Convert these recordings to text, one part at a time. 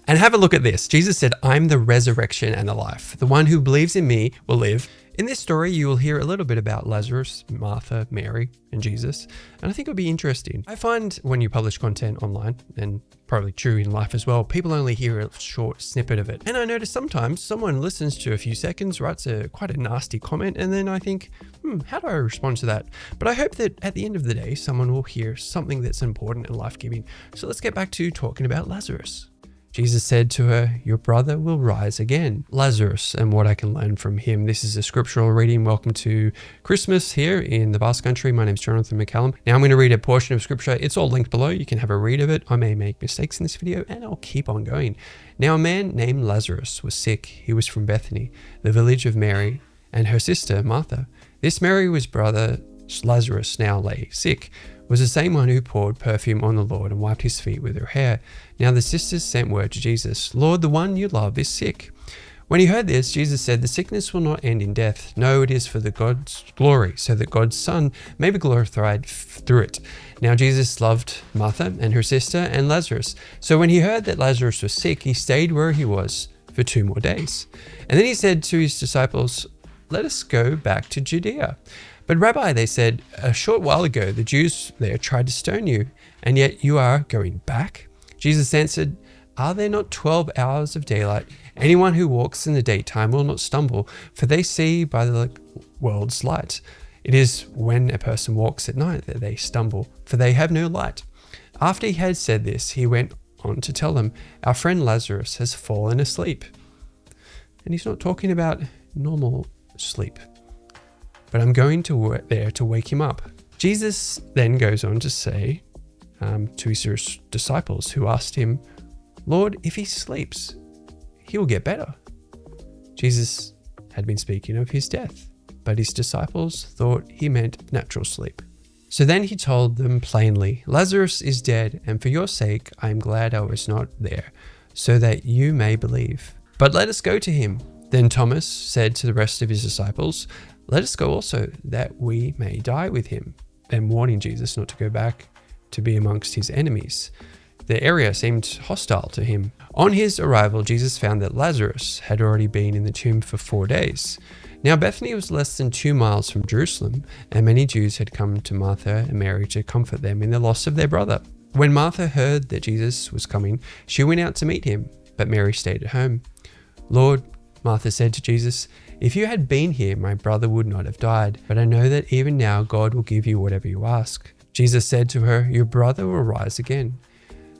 And have a look at this. Jesus said, I'm the resurrection and the life. The one who believes in me will live. In this story, you will hear a little bit about Lazarus, Martha, Mary, and Jesus. And I think it'll be interesting. I find when you publish content online, and probably true in life as well, people only hear a short snippet of it. And I notice sometimes someone listens to a few seconds, writes quite a nasty comment, and then I think, how do I respond to that? But I hope that at the end of the day, someone will hear something that's important and life-giving. So let's get back to talking about Lazarus. Jesus said to her, your brother will rise again. Lazarus and what I can learn from him. This is a scriptural reading. Welcome to Christmas here in the Basque Country. My name is Jonathan McCallum. Now I'm going to read a portion of scripture. It's all linked below. You can have a read of it. I may make mistakes in this video and I'll keep on going. Now a man named Lazarus was sick. He was from Bethany, the village of Mary and her sister Martha. This Mary was brother Lazarus now lay sick, was the same one who poured perfume on the Lord and wiped his feet with her hair. Now the sisters sent word to Jesus, Lord, the one you love is sick. When he heard this, Jesus said, the sickness will not end in death. No, it is for the God's glory, so that God's Son may be glorified through it. Now Jesus loved Martha and her sister and Lazarus. So when he heard that Lazarus was sick, he stayed where he was for 2 more days. And then he said to his disciples, let us go back to Judea. But Rabbi, they said, a short while ago, the Jews there tried to stone you, and yet you are going back? Jesus answered, are there not 12 hours of daylight? Anyone who walks in the daytime will not stumble, for they see by the world's light. It is when a person walks at night that they stumble, for they have no light. After he had said this, he went on to tell them, our friend Lazarus has fallen asleep. And he's not talking about normal sleep, but I'm going to work there to wake him up. Jesus then goes on to say to his disciples who asked him, Lord, if he sleeps, he will get better. Jesus had been speaking of his death, but his disciples thought he meant natural sleep. So then he told them plainly, Lazarus is dead, and for your sake I am glad I was not there, so that you may believe. But let us go to him. Then Thomas said to the rest of his disciples, let us go also, that we may die with him. Then warning Jesus not to go back to be amongst his enemies. The area seemed hostile to him. On his arrival, Jesus found that Lazarus had already been in the tomb for 4 days. Now Bethany was less than 2 miles from Jerusalem, and many Jews had come to Martha and Mary to comfort them in the loss of their brother. When Martha heard that Jesus was coming, she went out to meet him, but Mary stayed at home. Lord, Martha said to Jesus, if you had been here, my brother would not have died, but I know that even now God will give you whatever you ask. Jesus said to her, your brother will rise again.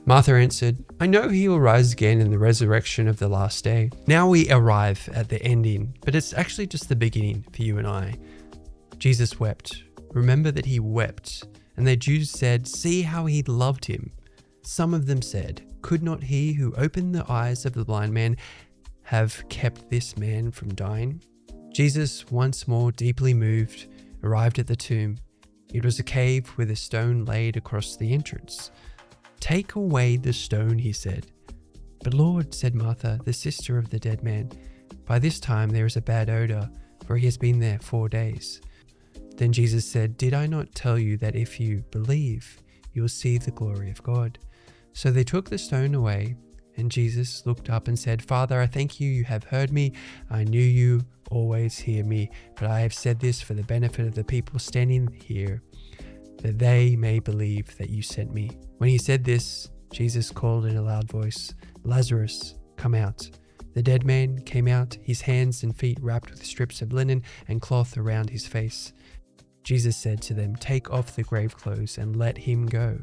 Martha answered, I know he will rise again in the resurrection of the last day. Now we arrive at the ending, but it's actually just the beginning for you and I. Jesus wept. Remember that he wept. And the Jews said, see how he loved him. Some of them said, could not he who opened the eyes of the blind man have kept this man from dying? Jesus, once more deeply moved, arrived at the tomb. It was a cave with a stone laid across the entrance. Take away the stone, he said. But Lord, said Martha, the sister of the dead man, by this time there is a bad odor, for he has been there 4 days. Then Jesus said, did I not tell you that if you believe, you will see the glory of God? So they took the stone away. And Jesus looked up and said, Father, I thank you, you have heard me. I knew you always hear me, but I have said this for the benefit of the people standing here, that they may believe that you sent me. When he said this, Jesus called in a loud voice, Lazarus, come out. The dead man came out, his hands and feet wrapped with strips of linen and cloth around his face. Jesus said to them, take off the grave clothes and let him go.